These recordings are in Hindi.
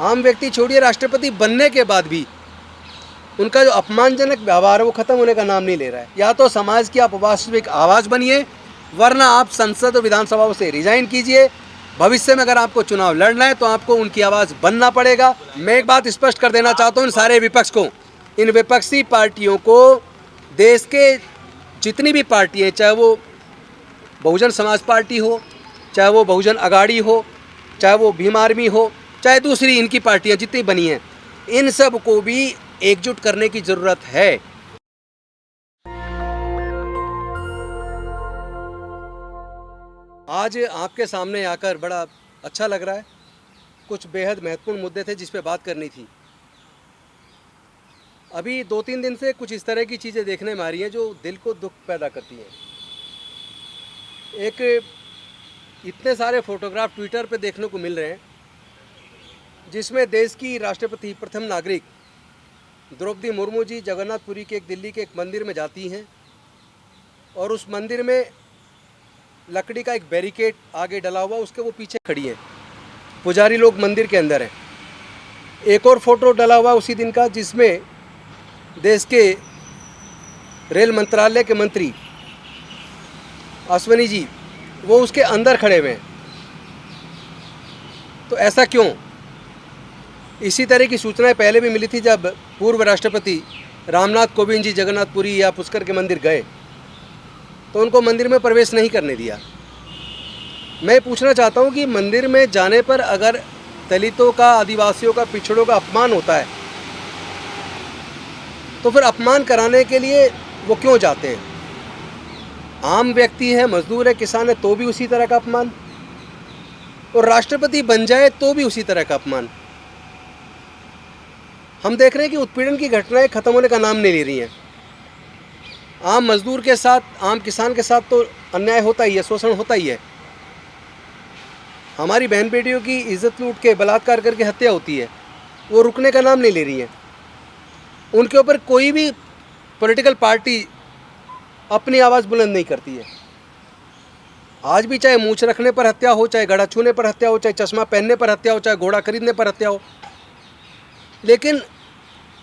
आम व्यक्ति छोड़िए, राष्ट्रपति बनने के बाद भी उनका जो अपमानजनक व्यवहार है वो खत्म होने का नाम नहीं ले रहा है। या तो समाज की आप वास्तविक आवाज़ बनिए, वरना आप संसद और विधानसभाओं से रिजाइन कीजिए। भविष्य में अगर आपको चुनाव लड़ना है तो आपको उनकी आवाज़ बनना पड़ेगा। मैं एक बात स्पष्ट कर देना चाहता हूँ इन सारे विपक्ष को, इन विपक्षी पार्टियों को, देश के जितनी भी पार्टी हैं, चाहे वो बहुजन समाज पार्टी हो, चाहे वो बहुजन अगाड़ी हो, चाहे वो भीम आर्मी हो, चाहे दूसरी इनकी पार्टियां जितनी बनी हैं, इन सब को भी एकजुट करने की ज़रूरत है। आज आपके सामने आकर बड़ा अच्छा लग रहा है। कुछ बेहद महत्वपूर्ण मुद्दे थे जिस पे बात करनी थी। अभी 2-3 दिन से कुछ इस तरह की चीज़ें देखने में आ रही हैं जो दिल को दुख पैदा करती हैं। एक इतने सारे फोटोग्राफ ट्विटर पे देखने को मिल रहे हैं जिसमें देश की राष्ट्रपति, प्रथम नागरिक द्रौपदी मुर्मू जी जगन्नाथपुरी के दिल्ली के एक मंदिर में जाती हैं और उस मंदिर में लकड़ी का एक बैरिकेड आगे डला हुआ, उसके वो पीछे खड़ी हैं। पुजारी लोग मंदिर के अंदर हैं। एक और फोटो डला हुआ उसी दिन का जिसमें देश के रेल मंत्रालय के मंत्री अश्वनी जी वो उसके अंदर खड़े हुए हैं। तो ऐसा क्यों? इसी तरह की सूचनाएं पहले भी मिली थी जब पूर्व राष्ट्रपति रामनाथ कोविंद जी जगन्नाथपुरी या पुष्कर के मंदिर गए तो उनको मंदिर में प्रवेश नहीं करने दिया। मैं पूछना चाहता हूं कि मंदिर में जाने पर अगर दलितों का, आदिवासियों का, पिछड़ों का अपमान होता है तो फिर अपमान कराने के लिए वो क्यों जाते हैं? आम व्यक्ति है, मजदूर है, किसान है, तो भी उसी तरह का अपमान, और राष्ट्रपति बन जाए तो भी उसी तरह का अपमान। हम देख रहे हैं कि उत्पीड़न की घटनाएं खत्म होने का नाम नहीं ले रही हैं। आम मजदूर के साथ, आम किसान के साथ तो अन्याय होता ही है, शोषण होता ही है। हमारी बहन बेटियों की इज्जत लूट के, बलात्कार करके हत्या होती है, वो रुकने का नाम नहीं ले रही है। उनके ऊपर कोई भी पॉलिटिकल पार्टी अपनी आवाज़ बुलंद नहीं करती है। आज भी चाहे मूंछ रखने पर हत्या हो, चाहे गड़ा छूने पर हत्या हो, चाहे चश्मा पहनने पर हत्या हो, चाहे घोड़ा खरीदने पर हत्या हो, लेकिन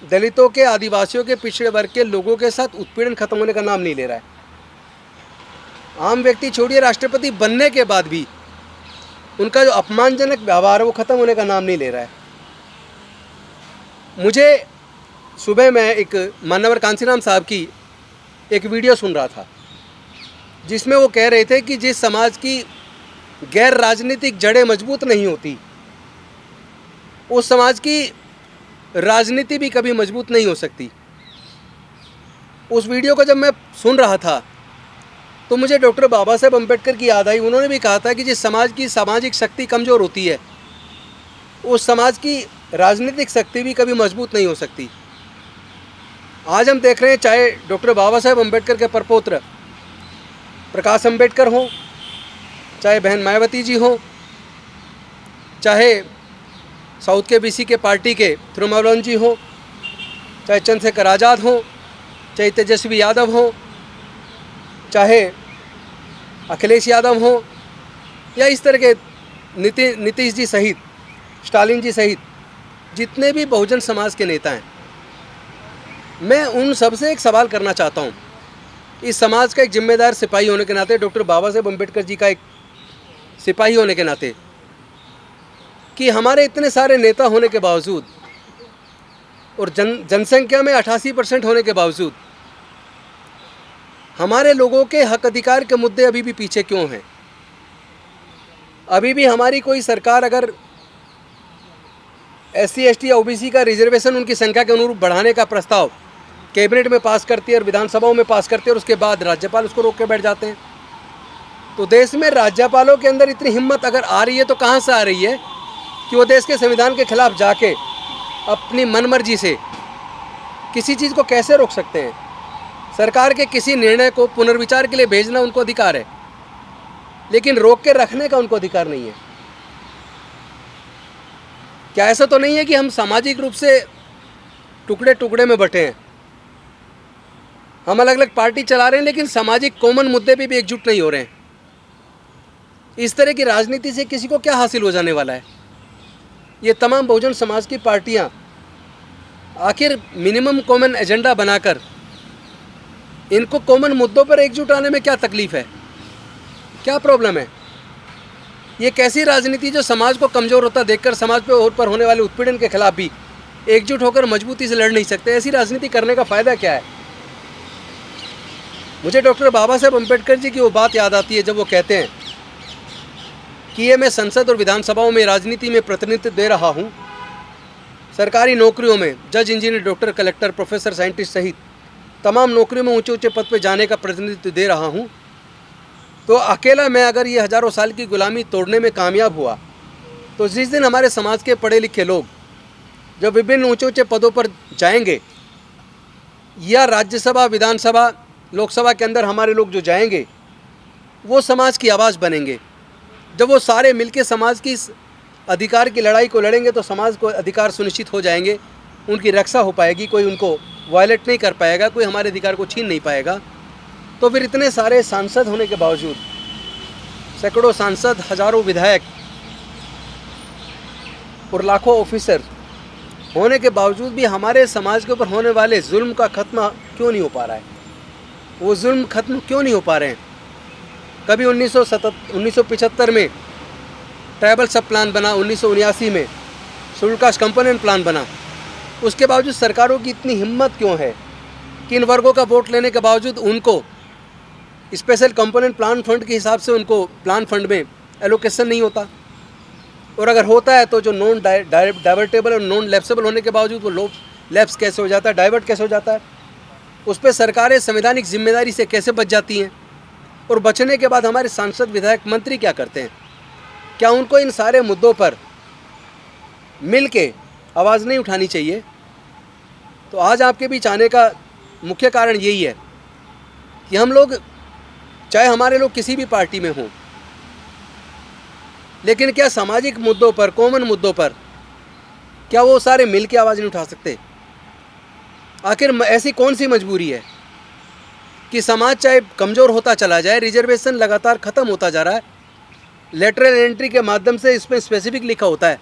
दलितों के, आदिवासियों के, पिछड़े वर्ग के लोगों के साथ उत्पीड़न खत्म होने का नाम नहीं ले रहा है। आम व्यक्ति छोड़िए, राष्ट्रपति बनने के बाद भी उनका जो अपमानजनक व्यवहार है वो खत्म होने का नाम नहीं ले रहा है। मुझे सुबह मैं एक मान्यवर कांसीराम साहब की एक वीडियो सुन रहा था जिसमें वो कह रहे थे कि जिस समाज की गैर राजनीतिक जड़ें मजबूत नहीं होती, उस समाज की राजनीति भी कभी मजबूत नहीं हो सकती। उस वीडियो को जब मैं सुन रहा था तो मुझे डॉक्टर बाबा साहेब अम्बेडकर की याद आई। उन्होंने भी कहा था कि जिस समाज की सामाजिक शक्ति कमज़ोर होती है, उस समाज की राजनीतिक शक्ति भी कभी मजबूत नहीं हो सकती। आज हम देख रहे हैं, चाहे डॉक्टर बाबा साहेब अम्बेडकर के परपौत्र प्रकाश अम्बेडकर हों, चाहे बहन मायावती जी हों, चाहे साउथ के बीसी के पार्टी के तिरुमावलन जी हों, चाहे चंद्रशेखर आज़ाद हों, चाहे तेजस्वी यादव हों, चाहे अखिलेश यादव हों, या इस तरह के नीतीश जी सहित, स्टालिन जी सहित जितने भी बहुजन समाज के नेता हैं, मैं उन सबसे एक सवाल करना चाहता हूं। इस समाज का एक जिम्मेदार सिपाही होने के नाते, डॉक्टर बाबा साहेब अम्बेडकर जी का एक सिपाही होने के नाते, कि हमारे इतने सारे नेता होने के बावजूद और जनसंख्या में 88% होने के बावजूद हमारे लोगों के हक अधिकार के मुद्दे अभी भी पीछे क्यों हैं? अभी भी हमारी कोई सरकार अगर SC ST या OBC का रिजर्वेशन उनकी संख्या के अनुरूप बढ़ाने का प्रस्ताव कैबिनेट में पास करती है और विधानसभाओं में पास करती है और उसके बाद राज्यपाल उसको रोक के बैठ जाते हैं, तो देश में राज्यपालों के अंदर इतनी हिम्मत अगर आ रही है तो कहाँ से आ रही है कि वो देश के संविधान के खिलाफ जाके अपनी मनमर्जी से किसी चीज़ को कैसे रोक सकते हैं? सरकार के किसी निर्णय को पुनर्विचार के लिए भेजना उनको अधिकार है, लेकिन रोक के रखने का उनको अधिकार नहीं है। क्या ऐसा तो नहीं है कि हम सामाजिक रूप से टुकड़े टुकड़े में बटे हैं, हम अलग अलग पार्टी चला रहे हैं, लेकिन सामाजिक कॉमन मुद्दे पे भी एकजुट नहीं हो रहे हैं? इस तरह की राजनीति से किसी को क्या हासिल हो जाने वाला है? ये तमाम बहुजन समाज की पार्टियां आखिर मिनिमम कॉमन एजेंडा बनाकर इनको कॉमन मुद्दों पर एकजुट आने में क्या तकलीफ़ है, क्या प्रॉब्लम है? ये कैसी राजनीति जो समाज को कमज़ोर होता देखकर समाज पे और पर होने वाले उत्पीड़न के खिलाफ भी एकजुट होकर मजबूती से लड़ नहीं सकते? ऐसी राजनीति करने का फ़ायदा क्या है? मुझे डॉक्टर बाबा साहेब अम्बेडकर जी की वो बात याद आती है जब वो कहते हैं कि ये मैं संसद और विधानसभाओं में राजनीति में प्रतिनिधित्व दे रहा हूँ, सरकारी नौकरियों में जज, engineer, doctor, collector, professor, scientist सहित तमाम नौकरियों में ऊंचे ऊंचे पद पर जाने का प्रतिनिधित्व दे रहा हूँ, तो अकेला मैं अगर ये हज़ारों साल की गुलामी तोड़ने में कामयाब हुआ तो जिस दिन हमारे समाज के पढ़े लिखे लोग जब विभिन्न ऊंचे ऊंचे पदों पर जाएंगे या राज्यसभा, विधानसभा, लोकसभा के अंदर हमारे लोग जो जाएंगे वो समाज की आवाज़ बनेंगे। जब वो सारे मिलके समाज की इस अधिकार की लड़ाई को लड़ेंगे तो समाज को अधिकार सुनिश्चित हो जाएंगे, उनकी रक्षा हो पाएगी, कोई उनको वायलेट नहीं कर पाएगा, कोई हमारे अधिकार को छीन नहीं पाएगा। तो फिर इतने सारे सांसद होने के बावजूद, सैकड़ों सांसद, हज़ारों विधायक और लाखों ऑफिसर होने के बावजूद भी हमारे समाज के ऊपर होने वाले जुल्म का ख़त्म क्यों नहीं हो पा रहा है? वो जुल्म ख़त्म क्यों नहीं हो पा रहे हैं? कभी 1975 में ट्राइबल सब प्लान बना, 1979 में शेड्यूल कास्ट कंपोनेंट प्लान बना, उसके बावजूद सरकारों की इतनी हिम्मत क्यों है कि इन वर्गों का वोट लेने के बावजूद उनको स्पेशल कंपोनेंट प्लान फंड के हिसाब से उनको प्लान फंड में एलोकेशन नहीं होता, और अगर होता है तो जो नॉन डाइवर्टेबल और नॉन लैप्सेबल होने के बावजूद वो लैप्स कैसे हो जाता है, डाइवर्ट कैसे हो जाता है, उस पर सरकारें संवैधानिक जिम्मेदारी से कैसे बच जाती हैं? और बचने के बाद हमारे सांसद, विधायक, मंत्री क्या करते हैं? क्या उनको इन सारे मुद्दों पर मिल के आवाज़ नहीं उठानी चाहिए? तो आज आपके बीच आने का मुख्य कारण यही है कि हम लोग, चाहे हमारे लोग किसी भी पार्टी में हों, लेकिन क्या सामाजिक मुद्दों पर, कॉमन मुद्दों पर क्या वो सारे मिल के आवाज़ नहीं उठा सकते? आखिर ऐसी कौन सी मजबूरी है कि समाज चाहे कमज़ोर होता चला जाए, रिजर्वेशन लगातार ख़त्म होता जा रहा है, लेटरल एंट्री के माध्यम से इसमें स्पेसिफिक लिखा होता है,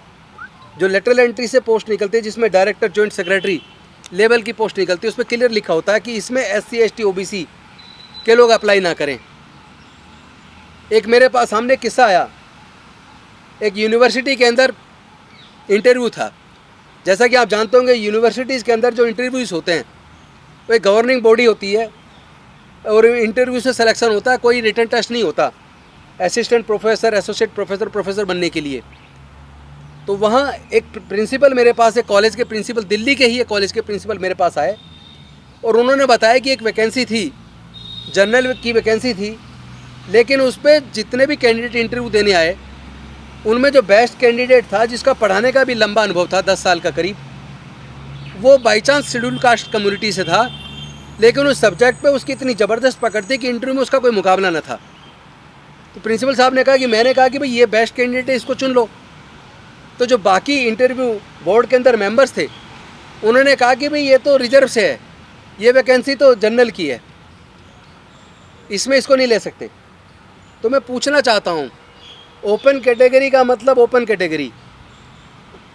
जो लेटरल एंट्री से पोस्ट निकलती है जिसमें डायरेक्टर, जॉइंट सेक्रेटरी लेवल की पोस्ट निकलती है, उसमें क्लियर लिखा होता है कि इसमें SC, ST, OBC के लोग अप्लाई ना करें। एक मेरे पास सामने किस्सा आया, एक यूनिवर्सिटी के अंदर इंटरव्यू था। जैसा कि आप जानते होंगे यूनिवर्सिटीज़ के अंदर जो इंटरव्यूज़ होते हैं वो एक गवर्निंग बॉडी होती है और इंटरव्यू से सिलेक्शन होता है, कोई रिटन टेस्ट नहीं होता assistant professor, associate professor, professor बनने के लिए। तो वहाँ एक प्रिंसिपल मेरे पास है, कॉलेज के प्रिंसिपल, दिल्ली के ही एक कॉलेज के प्रिंसिपल मेरे पास आए और उन्होंने बताया कि एक वैकेंसी थी, जनरल की वैकेंसी थी, लेकिन उस पर जितने भी कैंडिडेट इंटरव्यू देने आए उनमें जो बेस्ट कैंडिडेट था, जिसका पढ़ाने का भी लंबा अनुभव था 10 साल का करीब, वो by chance schedule caste community से था, लेकिन उस सब्जेक्ट पे उसकी इतनी ज़बरदस्त पकड़ थी कि इंटरव्यू में उसका कोई मुकाबला न था। तो प्रिंसिपल साहब ने कहा कि मैंने कहा कि भाई ये बेस्ट कैंडिडेट है, इसको चुन लो। तो जो बाकी इंटरव्यू बोर्ड के अंदर मेंबर्स थे उन्होंने कहा कि भाई ये तो रिजर्व से है, ये वैकेंसी तो जनरल की है, इसमें इसको नहीं ले सकते। तो मैं पूछना चाहता हूँ, ओपन कैटेगरी का मतलब ओपन कैटेगरी,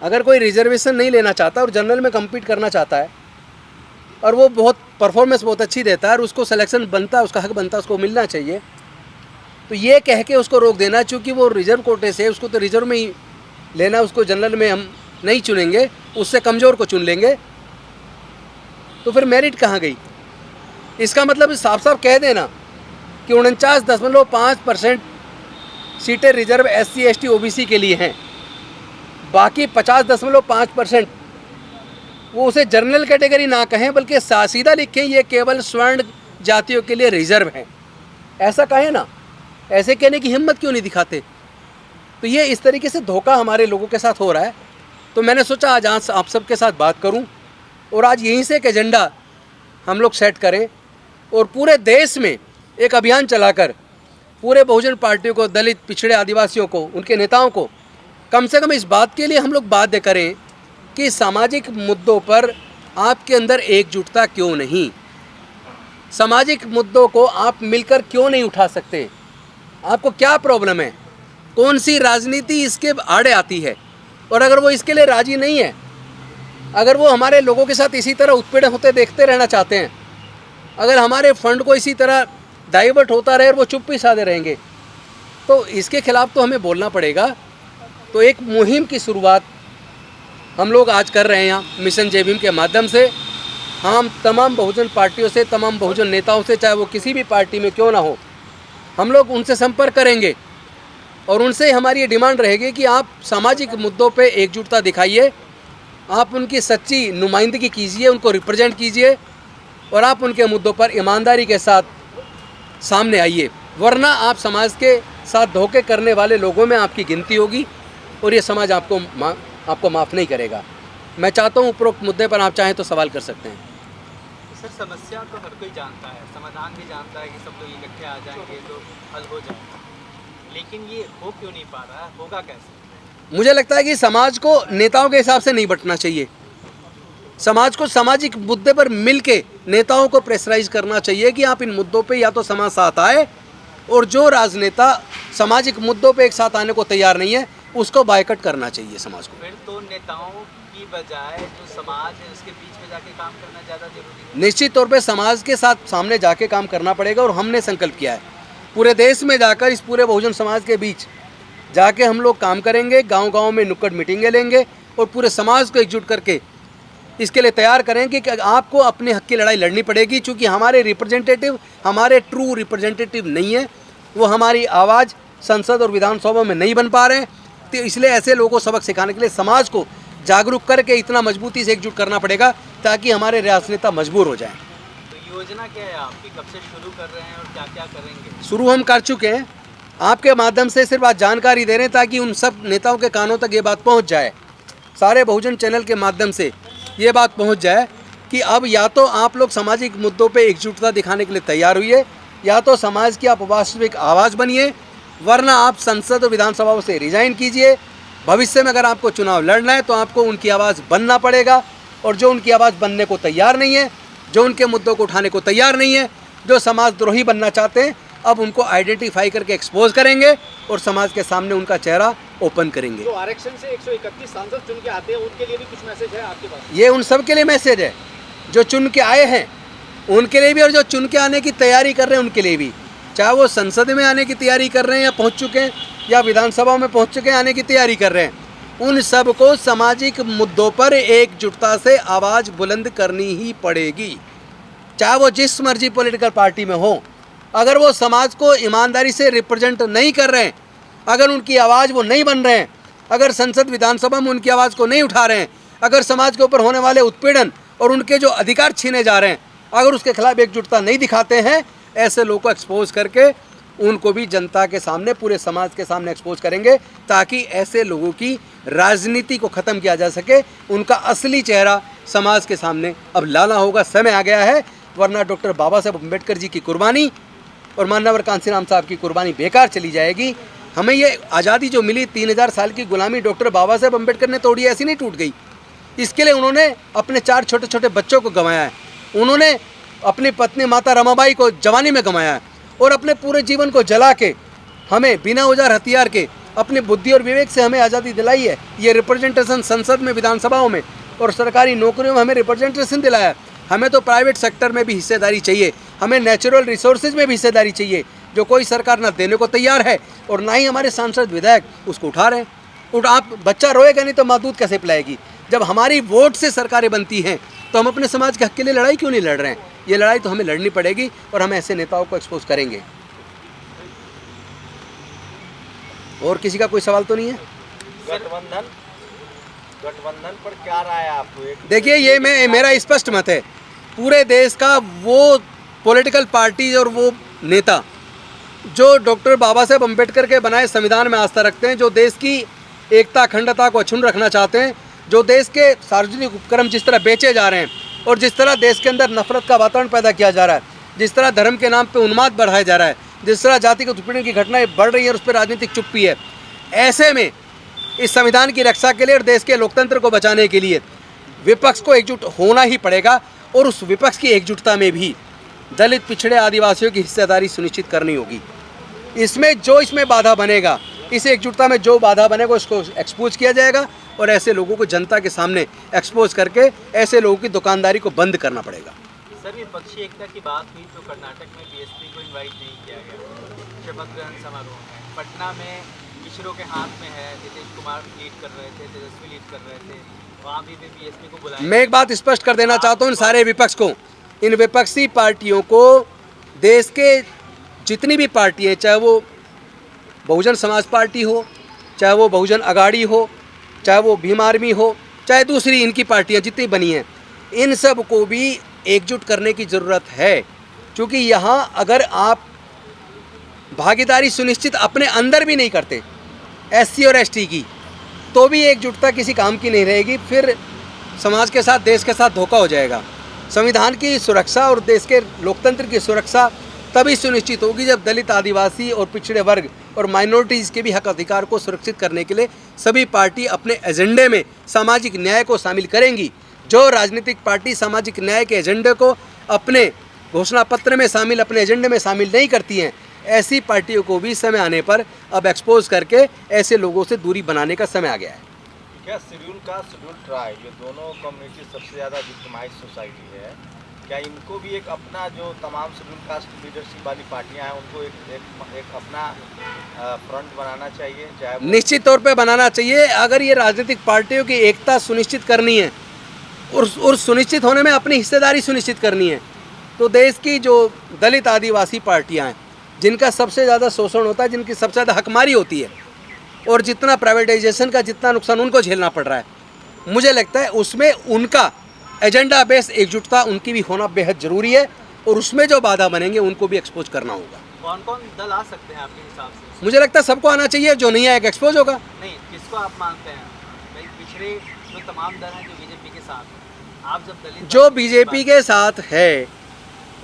अगर कोई रिजर्वेशन नहीं लेना चाहता और जनरल में कम्पीट करना चाहता है और वो बहुत परफॉर्मेंस बहुत अच्छी देता है और उसको सिलेक्शन बनता है, उसका हक बनता है, उसको मिलना चाहिए, तो ये कह के उसको रोक देना चूँकि वो रिजर्व कोटे से, उसको तो रिजर्व में ही लेना, उसको जनरल में हम नहीं चुनेंगे, उससे कमज़ोर को चुन लेंगे, तो फिर मेरिट कहाँ गई? इसका मतलब साफ साफ कह देना कि 49.5% सीटें रिजर्व SC, ST, OBC के लिए हैं, बाकी 50.5% वो उसे जनरल कैटेगरी ना कहें बल्कि सीधा लिखें ये केवल स्वर्ण जातियों के लिए रिजर्व हैं, ऐसा कहें ना। ऐसे कहने की हिम्मत क्यों नहीं दिखाते? तो ये इस तरीके से धोखा हमारे लोगों के साथ हो रहा है। तो मैंने सोचा आज आप सबके साथ बात करूं और आज यहीं से एक एजेंडा हम लोग सेट करें और पूरे देश में एक अभियान चलाकर पूरे बहुजन पार्टियों को, दलित, पिछड़े, आदिवासियों को, उनके नेताओं को कम से कम इस बात के लिए हम लोग बाध्य करें कि सामाजिक मुद्दों पर आपके अंदर एकजुटता क्यों नहीं, सामाजिक मुद्दों को आप मिलकर क्यों नहीं उठा सकते, आपको क्या प्रॉब्लम है, कौन सी राजनीति इसके आड़े आती है, और अगर वो इसके लिए राजी नहीं है, अगर वो हमारे लोगों के साथ इसी तरह उत्पीड़न होते देखते रहना चाहते हैं, अगर हमारे फंड को इसी तरह डाइवर्ट होता रहे और वो चुप्पी साधे रहेंगे, तो इसके खिलाफ तो हमें बोलना पड़ेगा। तो एक मुहिम की शुरुआत हम लोग आज कर रहे हैं यहाँ मिशन जय भीम के माध्यम से। हम तमाम बहुजन पार्टियों से, तमाम बहुजन नेताओं से, चाहे वो किसी भी पार्टी में क्यों ना हो, हम लोग उनसे संपर्क करेंगे और उनसे हमारी ये डिमांड रहेगी कि आप सामाजिक मुद्दों पे एकजुटता दिखाइए, आप उनकी सच्ची नुमाइंदगी कीजिए, उनको रिप्रेजेंट कीजिए और आप उनके मुद्दों पर ईमानदारी के साथ सामने आइए, वरना आप समाज के साथ धोखे करने वाले लोगों में आपकी गिनती होगी और ये समाज आपको माफ़ नहीं करेगा। मैं चाहता हूँ उपरोक्त मुद्दे पर आप चाहें तो सवाल कर सकते हैं। सर, समस्या तो हर कोई जानता है, समाधान भी जानता है कि सब लोग इकट्ठे आ जाएंगे तो हल हो जाएगा, लेकिन ये हो क्यों नहीं पा रहा है, होगा कैसे? मुझे लगता है कि समाज को नेताओं के हिसाब से नहीं बंटना चाहिए। समाज को सामाजिक मुद्दे पर मिलके नेताओं को प्रेशराइज करना चाहिए कि आप इन मुद्दों पे या तो समाज साथ आए, और जो राजनेता सामाजिक मुद्दों पे एक साथ आने को तैयार नहीं है उसको बायकट करना चाहिए समाज को। फिर तो नेताओं की बजाय जो समाज है उसके बीच में जाके काम करना ज़्यादा जरूरी है। निश्चित तौर पे समाज के साथ सामने जाके काम करना पड़ेगा और हमने संकल्प किया है पूरे देश में जाकर इस पूरे बहुजन समाज के बीच जाके हम लोग काम करेंगे, गांव-गांव में नुक्कड़ मीटिंगें लेंगे और पूरे समाज को एकजुट करके इसके लिए तैयार करेंगे कि आपको अपने हक की लड़ाई लड़नी पड़ेगी, क्योंकि हमारे रिप्रेजेंटेटिव हमारे ट्रू रिप्रेजेंटेटिव नहीं है, वो हमारी आवाज़ संसद और विधानसभा में नहीं बन पा रहे हैं। तो इसलिए ऐसे लोगों को सबक सिखाने के लिए समाज को जागरूक करके इतना मजबूती से एकजुट करना पड़ेगा ताकि हमारे राजनेता मजबूर हो जाएं। तो योजना क्या है आपकी, कब से शुरू कर रहे हैं और क्या क्या करेंगे? शुरू हम कर चुके हैं, आपके माध्यम से सिर्फ आज जानकारी दे रहे हैं ताकि उन सब नेताओं के कानों तक ये बात पहुंच जाए, सारे बहुजन चैनल के माध्यम से ये बात पहुंच जाए कि अब या तो आप लोग सामाजिक मुद्दों पे एकजुटता दिखाने के लिए तैयार हुई, या तो समाज की आप वास्तविक आवाज़ बनिए, वरना आप संसद और विधानसभाओं से रिजाइन कीजिए। भविष्य में अगर आपको चुनाव लड़ना है तो आपको उनकी आवाज़ बनना पड़ेगा, और जो उनकी आवाज़ बनने को तैयार नहीं है, जो उनके मुद्दों को उठाने को तैयार नहीं है, जो समाजद्रोही बनना चाहते हैं, अब उनको आइडेंटिफाई करके एक्सपोज करेंगे और समाज के सामने उनका चेहरा ओपन करेंगे। जो आरक्षण से 131 सांसद चुन के आते हैं उनके लिए भी कुछ मैसेज है आपके पास? ये उन सब के लिए मैसेज है, जो चुन के आए हैं उनके लिए भी और जो चुन के आने की तैयारी कर रहे हैं उनके लिए भी, चाहे वो संसद में आने की तैयारी कर रहे हैं या पहुंच चुके हैं, या विधानसभा में पहुंच चुके हैं आने की तैयारी कर रहे हैं, उन सब को सामाजिक मुद्दों पर एकजुटता से आवाज़ बुलंद करनी ही पड़ेगी, चाहे वो जिस मर्जी पॉलिटिकल पार्टी में हो। अगर वो समाज को ईमानदारी से रिप्रेजेंट नहीं कर रहे हैं, अगर उनकी आवाज़ वो नहीं बन रहे हैं, अगर संसद विधानसभा में उनकी आवाज़ को नहीं उठा रहे हैं, अगर समाज के ऊपर होने वाले उत्पीड़न और उनके जो अधिकार छीने जा रहे हैं, अगर उसके खिलाफ एकजुटता नहीं दिखाते हैं, ऐसे लोगों को एक्सपोज करके उनको भी जनता के सामने, पूरे समाज के सामने एक्सपोज करेंगे, ताकि ऐसे लोगों की राजनीति को ख़त्म किया जा सके, उनका असली चेहरा समाज के सामने अब लाना होगा, समय आ गया है, वरना डॉक्टर बाबा साहब अम्बेडकर जी की कुर्बानी और मानवर कांसीराम साहब की कुर्बानी बेकार चली जाएगी। हमें ये आज़ादी जो मिली, 3000 साल की गुलामी डॉक्टर बाबा साहब अम्बेडकर ने तोड़ी, ऐसी नहीं टूट गई। इसके लिए उन्होंने अपने 4 छोटे छोटे बच्चों को गंवाया है, उन्होंने अपनी पत्नी माता रमाबाई को जवानी में गंवाया है, और अपने पूरे जीवन को जला के हमें बिना औजार हथियार के अपनी बुद्धि और विवेक से हमें आज़ादी दिलाई है। ये रिप्रेजेंटेशन संसद में, विधानसभाओं में और सरकारी नौकरियों में हमें रिप्रेजेंटेशन दिलाया है। हमें तो प्राइवेट सेक्टर में भी हिस्सेदारी चाहिए, हमें नेचुरल रिसोर्सेज में भी हिस्सेदारी चाहिए, जो कोई सरकार ना देने को तैयार है और ना ही हमारे सांसद विधायक उसको उठा रहे हैं। आप बच्चा रोएगा नहीं तो माँ दूध कैसे पिलाएगी? जब हमारी वोट से सरकारें बनती हैं तो हम अपने समाज के हक के लिए लड़ाई क्यों नहीं लड़ रहे हैं? ये लड़ाई तो हमें लड़नी पड़ेगी और हम ऐसे नेताओं को एक्सपोज करेंगे। और किसी का कोई सवाल तो नहीं है? गठबंधन पर क्या राय है आपको? देखिए, ये मेरा स्पष्ट मत है, पूरे देश का वो पॉलिटिकल पार्टी और वो नेता जो डॉक्टर बाबा साहेब अम्बेडकर के बनाए संविधान में आस्था रखते हैं, जो देश की एकता अखंडता को अक्षुण्ण रखना चाहते हैं, जो देश के सार्वजनिक उपक्रम जिस तरह बेचे जा रहे हैं और जिस तरह देश के अंदर नफरत का वातावरण पैदा किया जा रहा है, जिस तरह धर्म के नाम पे उन्माद बढ़ाया जा रहा है, जिस तरह जातिगत उत्पीड़न की घटनाएं बढ़ रही हैं और उस पर राजनीतिक चुप्पी है, ऐसे में इस संविधान की रक्षा के लिए और देश के लोकतंत्र को बचाने के लिए विपक्ष को एकजुट होना ही पड़ेगा, और उस विपक्ष की एकजुटता में भी दलित, पिछड़े, आदिवासियों की हिस्सेदारी सुनिश्चित करनी होगी। इसमें बाधा बनेगा, इस एकजुटता में जो बाधा बनेगा उसको एक्सपोज किया जाएगा और ऐसे लोगों को जनता के सामने एक्सपोज करके ऐसे लोगों की दुकानदारी को बंद करना पड़ेगा। सर विपक्षी एकता की बात हुई तो कर्नाटक में बीएसपी को इनवाइट नहीं किया गया शपथ ग्रहण समारोह में। पटना में मिश्रों के हाथ में है, नीतीश कुमार लीड कर रहे थे, तेजस्वी लीड कर रहे थे, वहाँ भी बीएसपी को बुलाया। मैं एक बात स्पष्ट कर देना चाहता हूँ इन सारे विपक्ष को, इन विपक्षी पार्टियों को, देश के जितनी भी पार्टियाँ, चाहे वो बहुजन समाज पार्टी हो, चाहे वो बहुजन अगाड़ी हो, चाहे वो भीम आर्मी हो, चाहे दूसरी इनकी पार्टियाँ जितनी बनी हैं, इन सब को भी एकजुट करने की ज़रूरत है। क्योंकि यहाँ अगर आप भागीदारी सुनिश्चित अपने अंदर भी नहीं करते एससी और एसटी की, तो भी एकजुटता किसी काम की नहीं रहेगी। फिर समाज के साथ, देश के साथ धोखा हो जाएगा। संविधान की सुरक्षा और देश के लोकतंत्र की सुरक्षा तभी सुनिश्चित होगी जब दलित, आदिवासी और पिछड़े वर्ग और माइनॉरिटीज़ के भी हक अधिकार को सुरक्षित करने के लिए सभी पार्टी अपने एजेंडे में सामाजिक न्याय को शामिल करेंगी। जो राजनीतिक पार्टी सामाजिक न्याय के एजेंडे को अपने घोषणा पत्र में शामिल, अपने एजेंडे में शामिल नहीं करती हैं, ऐसी पार्टियों को भी समय आने पर अब एक्सपोज करके ऐसे लोगों से दूरी बनाने का समय आ गया है। क्या शेड्यूल कास्ट, शेड्यूल ट्राइब, ये दोनों कम्युनिटी सबसे ज़्यादा विक्टिमाइज सोसाइटी है, क्या इनको भी एक अपना, जो तमाम शेड्यूल कास्ट लीडरशिप वाली पार्टियां हैं, उनको एक अपना फ्रंट बनाना चाहिए? चाहे निश्चित तौर पे बनाना चाहिए। अगर ये राजनीतिक पार्टियों की एकता सुनिश्चित करनी है और सुनिश्चित होने में अपनी हिस्सेदारी सुनिश्चित करनी है, तो देश की जो दलित, आदिवासी पार्टियां हैं, जिनका सबसे ज़्यादा शोषण होता है, जिनकी सबसे ज़्यादा हकमारी होती है और जितना प्राइवेटाइजेशन का जितना नुकसान उनको झेलना पड़ रहा है, मुझे लगता है उसमें उनका एजेंडा बेस एकजुटता उनकी भी होना बेहद ज़रूरी है और उसमें जो बाधा बनेंगे उनको भी एक्सपोज करना होगा। कौन कौन दल आ सकते हैं आपके हिसाब से? मुझे लगता है सबको आना चाहिए, जो नहीं आएगा एक्सपोज होगा। नहीं, किसको आप मानते हैं? भाई पिछड़े जो तमाम दल हैं जो बीजेपी के साथ हैं, आप जब दलित जो बीजेपी के साथ है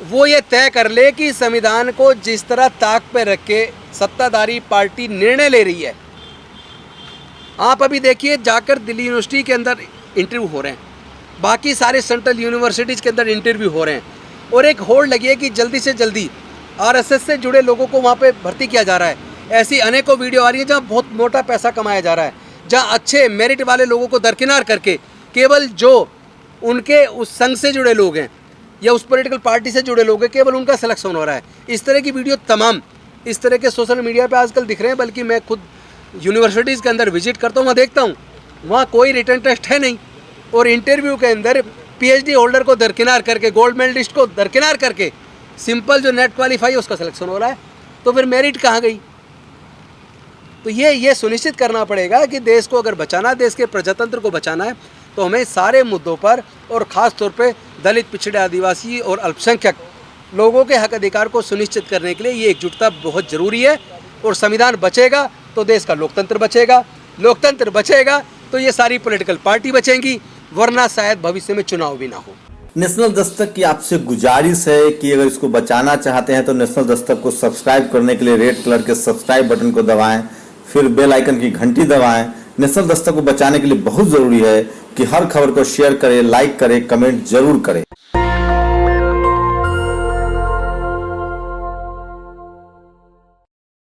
वो ये तय कर ले कि संविधान को जिस तरह ताक पे रख के सत्ताधारी पार्टी निर्णय ले रही है। आप अभी देखिए, जाकर दिल्ली यूनिवर्सिटी के अंदर इंटरव्यू हो रहे हैं, बाकी सारे सेंट्रल यूनिवर्सिटीज़ के अंदर इंटरव्यू हो रहे हैं और एक होड़ लगी है कि जल्दी से जल्दी आरएसएस से जुड़े लोगों को वहाँ पे भर्ती किया जा रहा है। ऐसी अनेकों वीडियो आ रही है जहाँ बहुत मोटा पैसा कमाया जा रहा है, जहाँ अच्छे मेरिट वाले लोगों को दरकिनार करके केवल जो उनके उस संघ से जुड़े लोग हैं या उस पॉलिटिकल पार्टी से जुड़े लोग हैं, केवल उनका सिलेक्शन हो रहा है। इस तरह की वीडियो तमाम इस तरह के सोशल मीडिया पे आजकल दिख रहे हैं। बल्कि मैं खुद यूनिवर्सिटीज़ के अंदर विजिट करता हूँ, वहाँ देखता हूँ वहाँ कोई रिटर्न टेस्ट है नहीं और इंटरव्यू के अंदर पीएचडी होल्डर को दरकिनार करके, गोल्ड मेडलिस्ट को दरकिनार करके सिंपल जो नेट क्वालिफाई है उसका सिलेक्शन हो रहा है। तो फिर मेरिट कहाँ गई? तो ये सुनिश्चित करना पड़ेगा कि देश को अगर बचाना, देश के प्रजातंत्र को बचाना है, तो हमें सारे मुद्दों पर और ख़ास तौर पे दलित, पिछड़े, आदिवासी और अल्पसंख्यक लोगों के हक अधिकार को सुनिश्चित करने के लिए ये एकजुटता बहुत ज़रूरी है। और संविधान बचेगा तो देश का लोकतंत्र बचेगा, लोकतंत्र बचेगा तो ये सारी पॉलिटिकल पार्टी बचेंगी, वरना शायद भविष्य में चुनाव भी ना हो। नेशनल दस्तक की आपसे गुजारिश है कि अगर इसको बचाना चाहते हैं तो नेशनल दस्तक को सब्सक्राइब करने के लिए रेड कलर के सब्सक्राइब बटन को दबाएं, फिर बेल आइकन की घंटी दबाएं। नेशनल दस्तक को बचाने के लिए बहुत ज़रूरी है कि हर खबर को शेयर करें, लाइक करें, कमेंट जरूर करें।